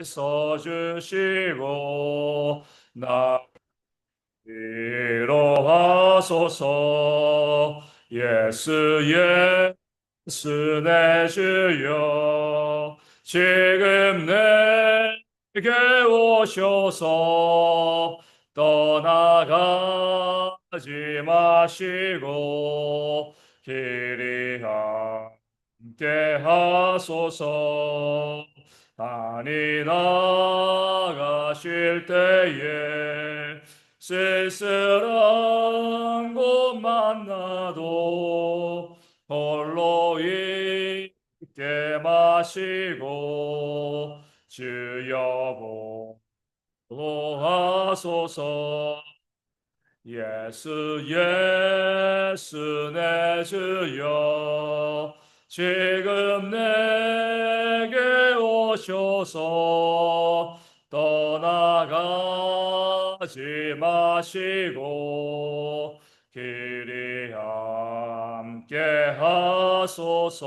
써주시고 나 이로하소서. 예수 예수 내 주여 지금 내게 오셔서 떠나가지 마시고 길이 함께 하소서. 아니 나가실 때에 쓸쓸한 곳 만나도 홀로 있게 마시고 주여 보호하소서. 예수 예수 내 주여 지금 내게 오셔서 떠나가지 마시고 길이 함께 하소서.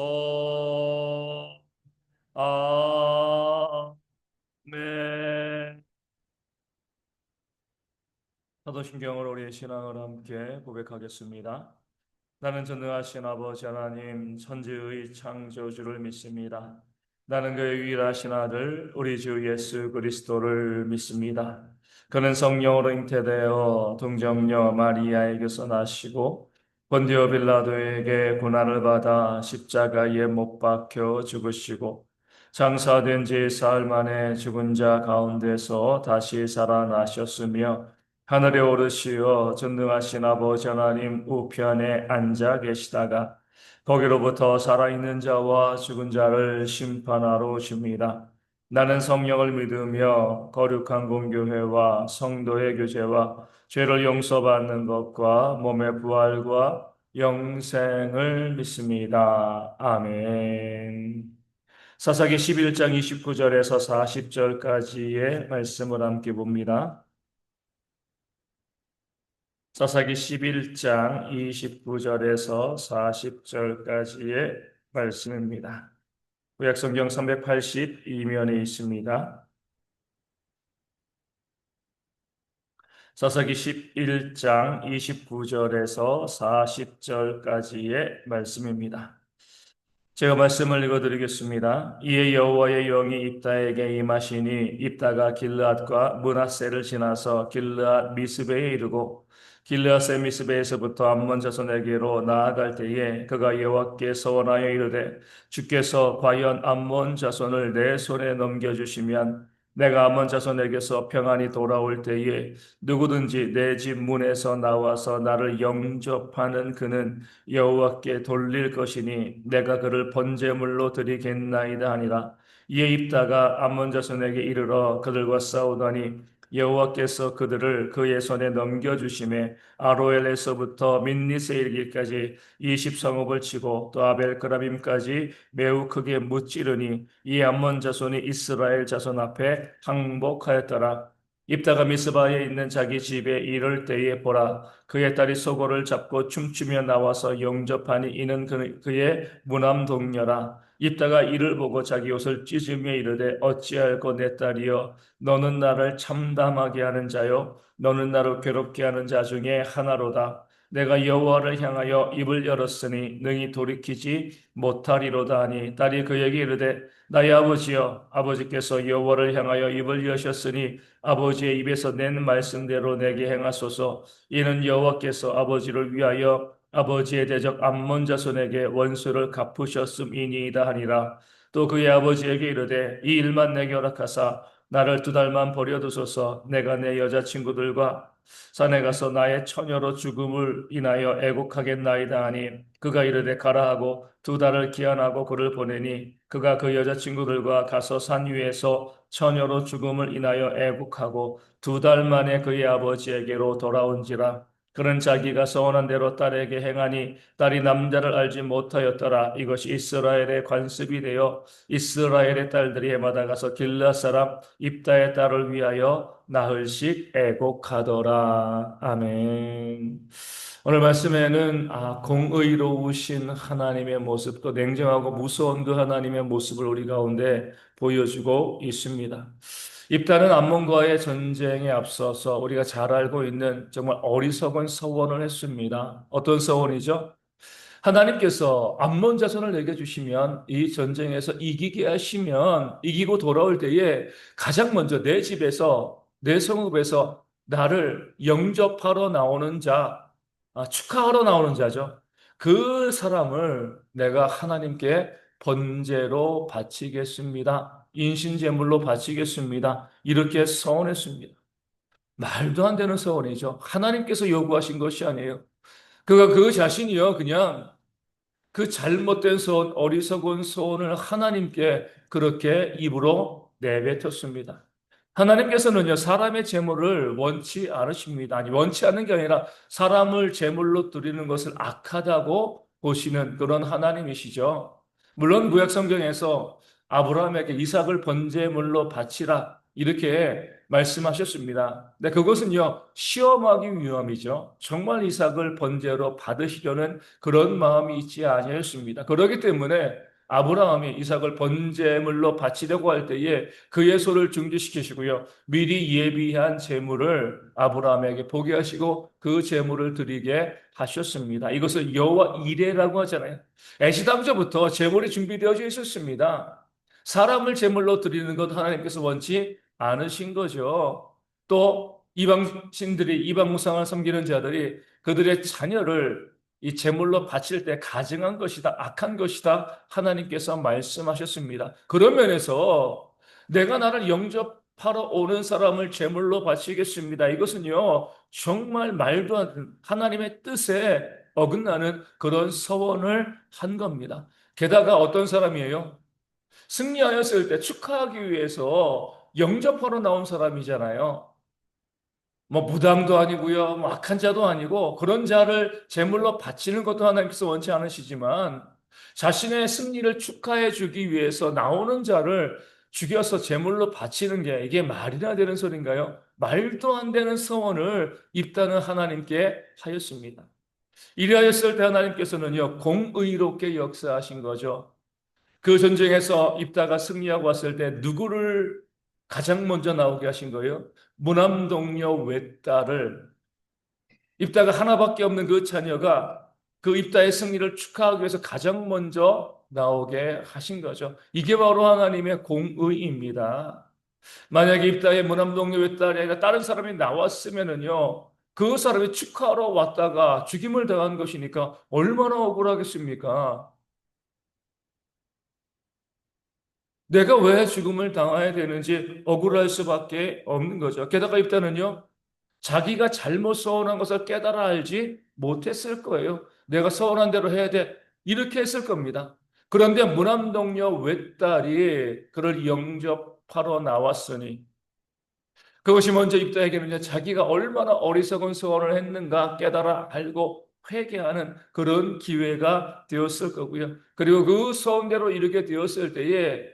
아멘. 사도신경으로 우리의 신앙을 함께 고백하겠습니다. 나는 전능하신 아버지 하나님 천지의 창조주를 믿습니다. 나는 그의 유일하신 아들 우리 주 예수 그리스도를 믿습니다. 그는 성령으로 잉태되어 동정녀 마리아에게서 나시고 본디오 빌라도에게 고난을 받아 십자가에 못 박혀 죽으시고 장사된 지 사흘 만에 죽은 자 가운데서 다시 살아나셨으며 하늘에 오르시어 전능하신 아버지 하나님 우편에 앉아 계시다가 거기로부터 살아있는 자와 죽은 자를 심판하러 오십니다. 나는 성령을 믿으며 거룩한 공교회와 성도의 교제와 죄를 용서받는 것과 몸의 부활과 영생을 믿습니다. 아멘. 사사기 11장 29절에서 40절까지의 말씀을 함께 봅니다. 사사기 11장 29절에서 40절까지의 말씀입니다. 구약성경 382면에 있습니다. 사사기 11장 29절에서 40절까지의 말씀입니다. 제가 말씀을 읽어드리겠습니다. 이에 여호와의 영이 입다에게 임하시니 입다가 길르앗과 므낫세를 지나서 길르앗 미스베에 이르고 길르앗의 미스베에서부터 암몬 자손에게로 나아갈 때에 그가 여호와께 서원하여 이르되 주께서 과연 암몬 자손을 내 손에 넘겨주시면 내가 암몬 자손에게서 평안히 돌아올 때에 누구든지 내 집 문에서 나와서 나를 영접하는 그는 여호와께 돌릴 것이니 내가 그를 번제물로 드리겠나이다 하니라. 이에 입다가 암몬 자손에게 이르러 그들과 싸우더니 여호와께서 그들을 그의 손에 넘겨주심에 아로엘에서부터 민니스에 이르기까지 20성읍을 치고 또 아벨그라빔까지 매우 크게 무찌르니 이 암몬 자손이 이스라엘 자손 앞에 항복하였더라. 입다가 미스바에 있는 자기 집에 이를 때에 보라 그의 딸이 소고를 잡고 춤추며 나와서 영접하니 이는 그의 무남동녀라. 입다가 이를 보고 자기 옷을 찢으며 이르되 어찌할꼬 내 딸이여 너는 나를 참담하게 하는 자요 너는 나를 괴롭게 하는 자 중에 하나로다. 내가 여호와를 향하여 입을 열었으니 능히 돌이키지 못하리로다 하니 딸이 그에게 이르되 나의 아버지여 아버지께서 여호와를 향하여 입을 여셨으니 아버지의 입에서 낸 말씀대로 내게 행하소서. 이는 여호와께서 아버지를 위하여 아버지의 대적 암몬 자손에게 원수를 갚으셨음이니이다 하니라. 또 그의 아버지에게 이르되 이 일만 내게 허락하사 나를 2달만 버려두소서. 내가 내 여자친구들과 산에 가서 나의 처녀로 죽음을 인하여 애곡하겠나이다 하니 그가 이르되 가라 하고 2달을 기한하고 그를 보내니 그가 그 여자친구들과 가서 산 위에서 처녀로 죽음을 인하여 애곡하고 2달 만에 그의 아버지에게로 돌아온지라. 그는 자기가 서원한 대로 딸에게 행하니 딸이 남자를 알지 못하였더라. 이것이 이스라엘의 관습이 되어 이스라엘의 딸들이 해마다 가서 길르앗 사람 입다의 딸을 위하여 나흘씩 애곡하더라. 아멘. 오늘 말씀에는 공의로우신 하나님의 모습, 또 냉정하고 무서운 그 하나님의 모습을 우리 가운데 보여주고 있습니다. 입다는 암몬과의 전쟁에 앞서서 우리가 잘 알고 있는 정말 어리석은 서원을 했습니다. 어떤 서원이죠? 하나님께서 암몬 자손을 내게 주시면 이 전쟁에서 이기게 하시면 이기고 돌아올 때에 가장 먼저 내 집에서 내 성읍에서 나를 영접하러 나오는 자, 축하하러 나오는 자죠. 그 사람을 내가 하나님께 번제로 바치겠습니다. 인신제물로 바치겠습니다. 이렇게 서원했습니다. 말도 안 되는 서원이죠. 하나님께서 요구하신 것이 아니에요. 그가 그 자신이요, 그냥 그 잘못된 소원, 어리석은 소원을 하나님께 그렇게 입으로 내뱉었습니다. 하나님께서는요, 사람의 재물을 원치 않으십니다. 아니, 원치 않는 게 아니라 사람을 재물로 드리는 것을 악하다고 보시는 그런 하나님이시죠. 물론 구약 성경에서 아브라함에게 이삭을 번제물로 바치라 이렇게 말씀하셨습니다. 근데 그것은요, 시험하기 위함이죠. 정말 이삭을 번제로 받으시려는 그런 마음이 있지 아니하였습니다. 그렇기 때문에 아브라함이 이삭을 번제물로 바치려고 할 때에 그의 소를 중지시키시고요. 미리 예비한 제물을 아브라함에게 보게 하시고 그 제물을 드리게 하셨습니다. 이것을 여호와 이레라고 하잖아요. 애시당초부터 제물이 준비되어져 있었습니다. 사람을 제물로 드리는 것 하나님께서 원치 않으신 거죠. 또 이방신들이 이방 무상을 섬기는 자들이 그들의 자녀를 이 제물로 바칠 때 가증한 것이다, 악한 것이다 하나님께서 말씀하셨습니다. 그런 면에서 내가 나를 영접하러 오는 사람을 제물로 바치겠습니다. 이것은요 정말 말도 안 되는 하나님의 뜻에 어긋나는 그런 서원을 한 겁니다. 게다가 어떤 사람이에요? 승리하였을 때 축하하기 위해서 영접하러 나온 사람이잖아요. 뭐 무당도 아니고요, 뭐 악한 자도 아니고 그런 자를 제물로 바치는 것도 하나님께서 원치 않으시지만 자신의 승리를 축하해 주기 위해서 나오는 자를 죽여서 제물로 바치는 게 이게 말이나 되는 소린가요? 말도 안 되는 서원을 입다는 하나님께 하였습니다. 이리하였을 때 하나님께서는요 공의롭게 역사하신 거죠. 그 전쟁에서 입다가 승리하고 왔을 때 누구를 가장 먼저 나오게 하신 거예요? 무남동녀 외딸을 입다가 하나밖에 없는 그 자녀가 그 입다의 승리를 축하하기 위해서 가장 먼저 나오게 하신 거죠. 이게 바로 하나님의 공의입니다. 만약에 입다의 무남동녀 외딸이 아니라 다른 사람이 나왔으면은요, 그 사람이 축하하러 왔다가 죽임을 당한 것이니까 얼마나 억울하겠습니까? 내가 왜 죽음을 당해야 되는지 억울할 수밖에 없는 거죠. 게다가 입다는요, 자기가 잘못 서운한 것을 깨달아 알지 못했을 거예요. 내가 서운한 대로 해야 돼. 이렇게 했을 겁니다. 그런데 무남동녀 외딸이 그를 영접하러 나왔으니 그것이 먼저 입다에게는 자기가 얼마나 어리석은 소원을 했는가 깨달아 알고 회개하는 그런 기회가 되었을 거고요. 그리고 그 소원대로 이르게 되었을 때에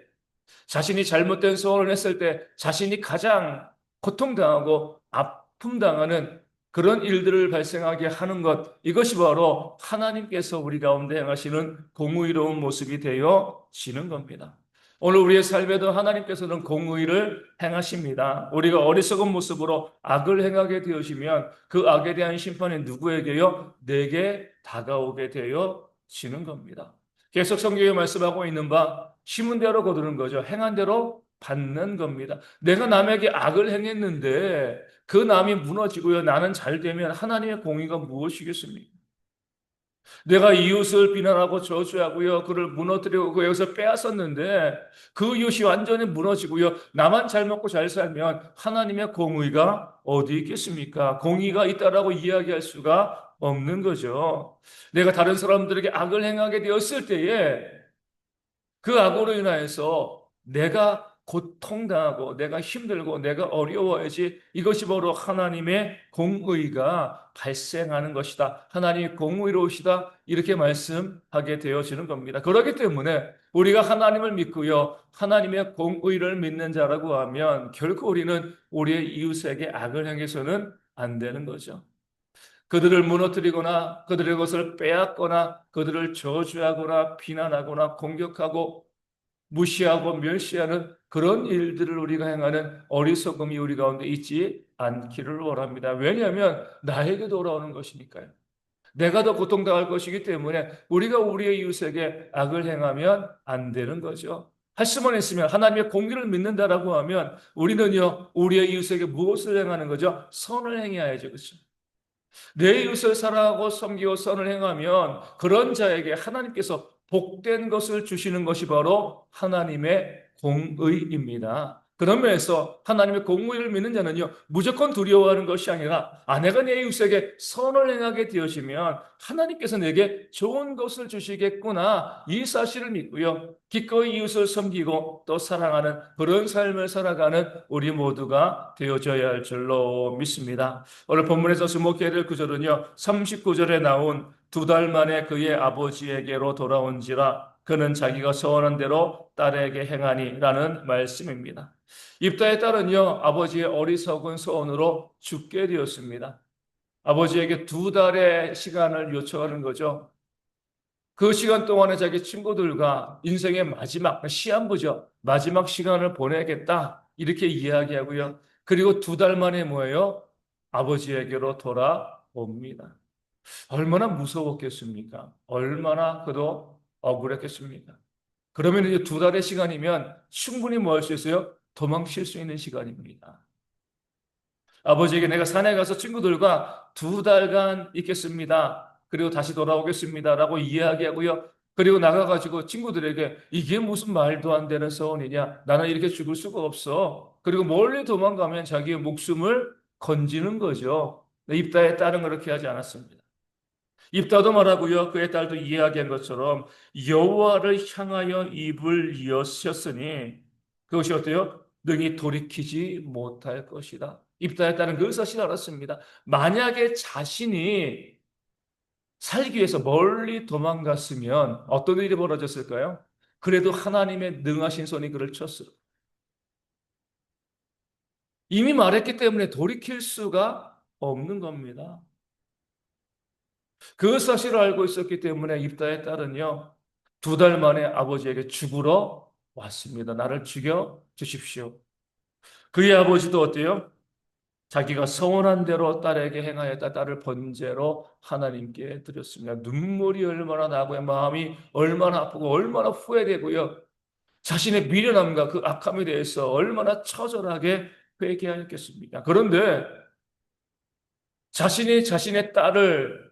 자신이 잘못된 소원을 했을 때 자신이 가장 고통당하고 아픔당하는 그런 일들을 발생하게 하는 것, 이것이 바로 하나님께서 우리 가운데 행하시는 공의로운 모습이 되어지는 겁니다. 오늘 우리의 삶에도 하나님께서는 공의를 행하십니다. 우리가 어리석은 모습으로 악을 행하게 되어지면 그 악에 대한 심판이 누구에게요? 내게 다가오게 되어지는 겁니다. 계속 성경에 말씀하고 있는 바 심은 대로 거두는 거죠. 행한 대로 받는 겁니다. 내가 남에게 악을 행했는데 그 남이 무너지고요. 나는 잘 되면 하나님의 공의가 무엇이겠습니까? 내가 이웃을 비난하고 저주하고요. 그를 무너뜨리고 그 여기서 빼앗았는데 그 이웃이 완전히 무너지고요. 나만 잘 먹고 잘 살면 하나님의 공의가 어디 있겠습니까? 공의가 있다라고 이야기할 수가 없는 거죠. 내가 다른 사람들에게 악을 행하게 되었을 때에 그 악으로 인하여서 내가 고통당하고 내가 힘들고 내가 어려워야지 이것이 바로 하나님의 공의가 발생하는 것이다. 하나님이 공의로우시다. 이렇게 말씀하게 되어지는 겁니다. 그렇기 때문에 우리가 하나님을 믿고요. 하나님의 공의를 믿는 자라고 하면 결코 우리는 우리의 이웃에게 악을 행해서는 안 되는 거죠. 그들을 무너뜨리거나 그들의 것을 빼앗거나 그들을 저주하거나 비난하거나 공격하고 무시하고 멸시하는 그런 일들을 우리가 행하는 어리석음이 우리 가운데 있지 않기를 원합니다. 왜냐하면 나에게 돌아오는 것이니까요. 내가 더 고통당할 것이기 때문에 우리가 우리의 이웃에게 악을 행하면 안 되는 거죠. 할 수만 있으면 하나님의 공의를 믿는다라고 하면 우리는요, 우리의 이웃에게 무엇을 행하는 거죠? 선을 행해야죠. 그렇죠? 내 이웃을 사랑하고 섬기고 선을 행하면 그런 자에게 하나님께서 복된 것을 주시는 것이 바로 하나님의 공의입니다. 그런 면에서 하나님의 공의를 믿는 자는요, 무조건 두려워하는 것이 아니라 내가 내 이웃에게 선을 행하게 되어지면 하나님께서 내게 좋은 것을 주시겠구나. 이 사실을 믿고요. 기꺼이 이웃을 섬기고 또 사랑하는 그런 삶을 살아가는 우리 모두가 되어져야 할 줄로 믿습니다. 오늘 본문에서 주목해야 될 구절은요, 39절에 나온 2달 만에 그의 아버지에게로 돌아온지라 그는 자기가 소원한 대로 딸에게 행하니라는 말씀입니다. 입다의 딸은요, 아버지의 어리석은 소원으로 죽게 되었습니다. 아버지에게 2달의 시간을 요청하는 거죠. 그 시간 동안에 자기 친구들과 인생의 마지막, 시한부죠. 마지막 시간을 보내겠다. 이렇게 이야기하고요. 그리고 2달 만에 뭐예요? 아버지에게로 돌아옵니다. 얼마나 무서웠겠습니까? 얼마나 그도 억울했겠습니까? 그러면 이제 2달의 시간이면 충분히 뭐 할 수 있어요? 도망칠 수 있는 시간입니다. 아버지에게 내가 산에 가서 친구들과 2달간 있겠습니다. 그리고 다시 돌아오겠습니다. 라고 이야기하고요. 그리고 나가가지고 친구들에게 이게 무슨 말도 안 되는 소원이냐. 나는 이렇게 죽을 수가 없어. 그리고 멀리 도망가면 자기의 목숨을 건지는 거죠. 입다의 딸은 그렇게 하지 않았습니다. 입다도 말하고요. 그의 딸도 이야기한 것처럼 여호와를 향하여 입을 여셨으니 그것이 어때요? 능히 돌이키지 못할 것이다. 입다의 딸은 그 사실을 알았습니다. 만약에 자신이 살기 위해서 멀리 도망갔으면 어떤 일이 벌어졌을까요? 그래도 하나님의 능하신 손이 그를 쳤을. 이미 말했기 때문에 돌이킬 수가 없는 겁니다. 그 사실을 알고 있었기 때문에 입다의 딸은요, 2달 만에 아버지에게 죽으러 왔습니다. 나를 죽여 주십시오. 그의 아버지도 어때요? 자기가 서원한 대로 딸에게 행하였다. 딸을 번제로 하나님께 드렸습니다. 눈물이 얼마나 나고요. 마음이 얼마나 아프고 얼마나 후회되고요. 자신의 미련함과 그 악함에 대해서 얼마나 처절하게 회개하였겠습니까? 그런데 자신이 자신의 딸을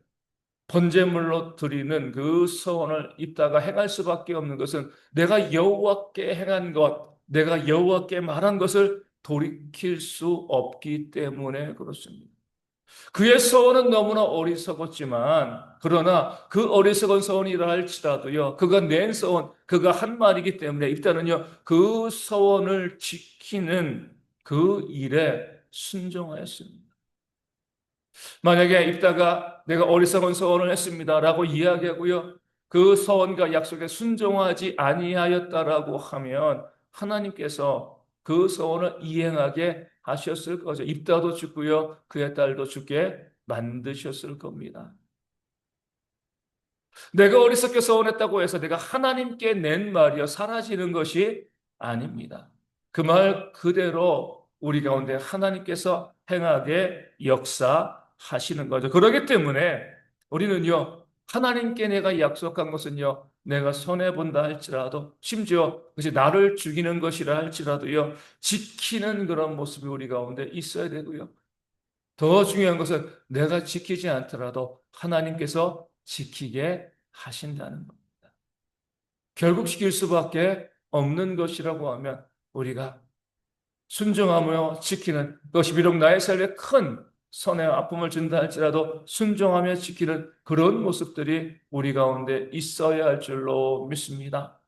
번제물로 드리는 그 서원을 입다가 행할 수밖에 없는 것은 내가 여호와께 행한 것, 내가 여호와께 말한 것을 돌이킬 수 없기 때문에 그렇습니다. 그의 서원은 너무나 어리석었지만 그러나 그 어리석은 서원이라 할지라도요. 그가 낸 서원, 그가 한 말이기 때문에 입다는요. 그 서원을 지키는 그 일에 순종하였습니다. 만약에 입다가 내가 어리석은 서원을 했습니다라고 이야기하고요. 그 서원과 약속에 순종하지 아니하였다라고 하면 하나님께서 그 서원을 이행하게 하셨을 거죠. 입다도 죽고요. 그의 딸도 죽게 만드셨을 겁니다. 내가 어리석게 서원했다고 해서 내가 하나님께 낸 말이요 사라지는 것이 아닙니다. 그 말 그대로 우리 가운데 하나님께서 행하게 역사하시는 거죠. 그렇기 때문에 우리는요 하나님께 내가 약속한 것은요 내가 손해 본다 할지라도 심지어 그것이 나를 죽이는 것이라 할지라도요 지키는 그런 모습이 우리 가운데 있어야 되고요. 더 중요한 것은 내가 지키지 않더라도 하나님께서 지키게 하신다는 겁니다. 결국 지킬 수밖에 없는 것이라고 하면 우리가 순종하며 지키는 것이 비록 나의 삶에 큰 손해와 아픔을 준다 할지라도 순종하며 지키는 그런 모습들이 우리 가운데 있어야 할 줄로 믿습니다.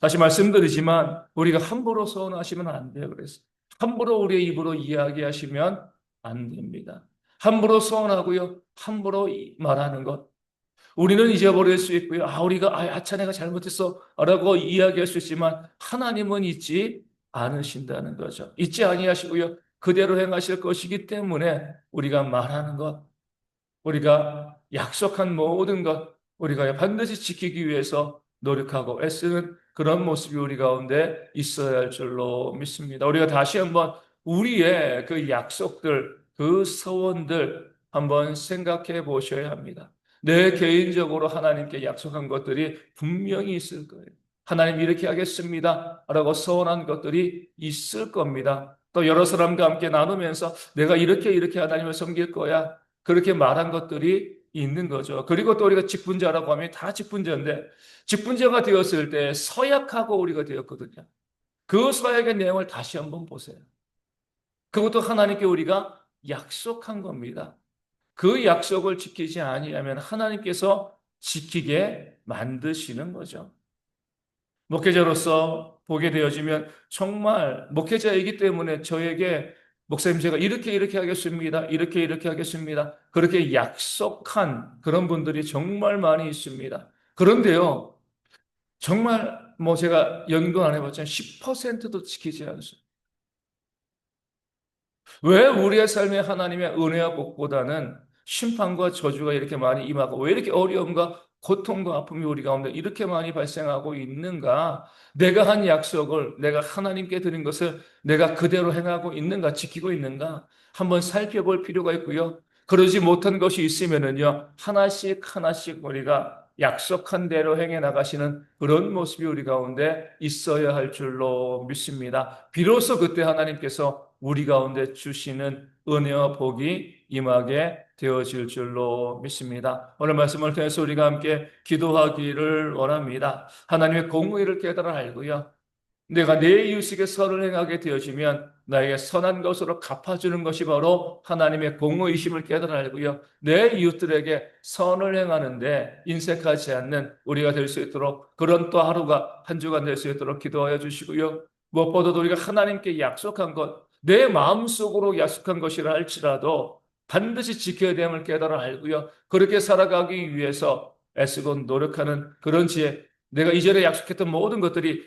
다시 말씀드리지만 우리가 함부로 서운하시면 안 돼요. 그래서 함부로 우리의 입으로 이야기하시면 안 됩니다. 함부로 서운하고요. 함부로 말하는 것. 우리는 잊어버릴 수 있고요. 우리가 아차 내가 잘못했어 라고 이야기할 수 있지만 하나님은 잊지 않으신다는 거죠. 잊지 아니하시고요. 그대로 행하실 것이기 때문에 우리가 말하는 것, 우리가 약속한 모든 것, 우리가 반드시 지키기 위해서 노력하고 애쓰는 그런 모습이 우리 가운데 있어야 할 줄로 믿습니다. 우리가 다시 한번 우리의 그 약속들, 그 서원들 한번 생각해 보셔야 합니다. 내 개인적으로 하나님께 약속한 것들이 분명히 있을 거예요. 하나님 이렇게 하겠습니다. 라고 서원한 것들이 있을 겁니다. 또 여러 사람과 함께 나누면서 내가 이렇게 하나님을 섬길 거야. 그렇게 말한 것들이 있는 거죠. 그리고 또 우리가 직분자라고 하면 다 직분자인데 직분자가 되었을 때 서약하고 우리가 되었거든요. 그 서약의 내용을 다시 한번 보세요. 그것도 하나님께 우리가 약속한 겁니다. 그 약속을 지키지 아니하면 하나님께서 지키게 만드시는 거죠. 목회자로서 보게 되어지면 정말 목회자이기 때문에 저에게 목사님 제가 이렇게 하겠습니다. 이렇게 하겠습니다. 그렇게 약속한 그런 분들이 정말 많이 있습니다. 그런데요, 정말 뭐 제가 연구 안 해봤지만 10%도 지키지 않습니다. 왜 우리의 삶에 하나님의 은혜와 복보다는 심판과 저주가 이렇게 많이 임하고 왜 이렇게 어려움과 고통과 아픔이 우리 가운데 이렇게 많이 발생하고 있는가? 내가 한 약속을 내가 하나님께 드린 것을 내가 그대로 행하고 있는가? 지키고 있는가? 한번 살펴볼 필요가 있고요. 그러지 못한 것이 있으면은요. 하나씩 우리가 약속한 대로 행해 나가시는 그런 모습이 우리 가운데 있어야 할 줄로 믿습니다. 비로소 그때 하나님께서 우리 가운데 주시는 은혜와 복이 임하게 되어질 줄로 믿습니다. 오늘 말씀을 통해서 우리가 함께 기도하기를 원합니다. 하나님의 공의를 깨달아 알고요. 내가 내 이웃에게 선을 행하게 되어지면 나에게 선한 것으로 갚아주는 것이 바로 하나님의 공의이심을 깨달아 알고요. 내 이웃들에게 선을 행하는데 인색하지 않는 우리가 될 수 있도록 그런 또 하루가 한 주간 될 수 있도록 기도하여 주시고요. 무엇보다도 우리가 하나님께 약속한 것, 내 마음속으로 약속한 것이라 할지라도 반드시 지켜야 됨을 깨달아 알고요. 그렇게 살아가기 위해서 애쓰고 노력하는 그런 지혜, 내가 이전에 약속했던 모든 것들이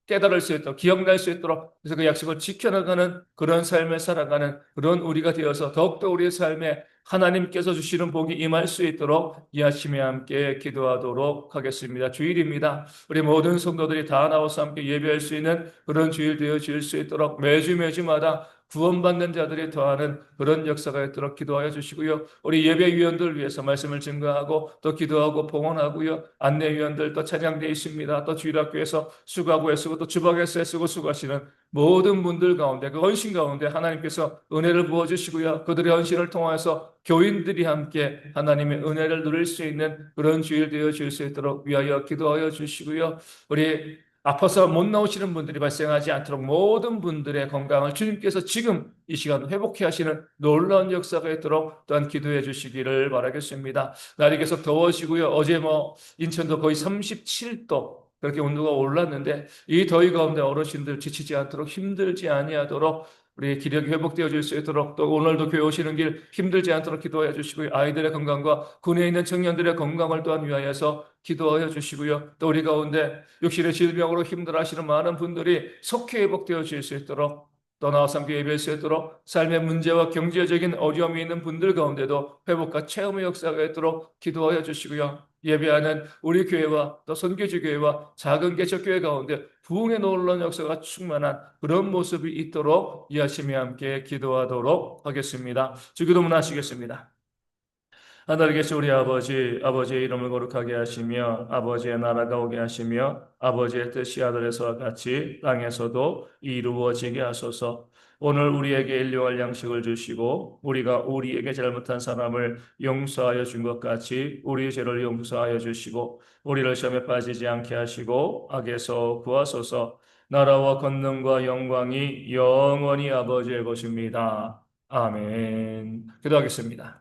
깨달을 수 있도록, 기억날 수 있도록, 그래서 그 약속을 지켜나가는 그런 삶을 살아가는 그런 우리가 되어서 더욱더 우리의 삶에 하나님께서 주시는 복이 임할 수 있도록 이 아침에 함께 기도하도록 하겠습니다. 주일입니다. 우리 모든 성도들이 다 나와서 함께 예배할 수 있는 그런 주일 되어질 수 있도록 매주마다 구원받는 자들이 더하는 그런 역사가 있도록 기도하여 주시고요. 우리 예배위원들 위해서 말씀을 증거하고 또 기도하고 봉헌하고요. 안내위원들 또 찬양되어 있습니다. 또 주일학교에서 수고하고 애쓰고 또 주방에서 애쓰고 수고하시는 모든 분들 가운데 그 헌신 가운데 하나님께서 은혜를 부어주시고요. 그들의 헌신을 통하여서 교인들이 함께 하나님의 은혜를 누릴 수 있는 그런 주일 되어질 수 있도록 위하여 기도하여 주시고요. 우리 아파서 못 나오시는 분들이 발생하지 않도록 모든 분들의 건강을 주님께서 지금 이 시간 회복해 하시는 놀라운 역사가 있도록 또한 기도해 주시기를 바라겠습니다. 날이 계속 더워지고요. 어제 인천도 거의 37도 그렇게 온도가 올랐는데 이 더위 가운데 어르신들 지치지 않도록 힘들지 아니하도록 우리 기력이 회복되어질 수 있도록 또 오늘도 교회 오시는 길 힘들지 않도록 기도해 주시고요. 아이들의 건강과 군에 있는 청년들의 건강을 또한 위하여서 기도하여 주시고요. 또 우리 가운데 육신의 질병으로 힘들어하시는 많은 분들이 속히 회복되어질 수 있도록 또 나와서 함께 예배할 수 있도록 삶의 문제와 경제적인 어려움이 있는 분들 가운데도 회복과 체험의 역사가 있도록 기도하여 주시고요. 예배하는 우리 교회와 또 선교지 교회와 작은 개척교회 가운데 부흥의 놀라운 역사가 충만한 그런 모습이 있도록 이 아침에 함께 기도하도록 하겠습니다. 주기도문 하시겠습니다. 하늘에 계신 우리 아버지, 아버지의 이름을 거룩하게 하시며 아버지의 나라가 오게 하시며 아버지의 뜻이 하늘에서와 같이 땅에서도 이루어지게 하소서. 오늘 우리에게 일용할 양식을 주시고 우리가 우리에게 잘못한 사람을 용서하여 준 것 같이 우리의 죄를 용서하여 주시고 우리를 시험에 빠지지 않게 하시고 악에서 구하소서. 나라와 권능과 영광이 영원히 아버지의 것입니다. 아멘. 기도하겠습니다.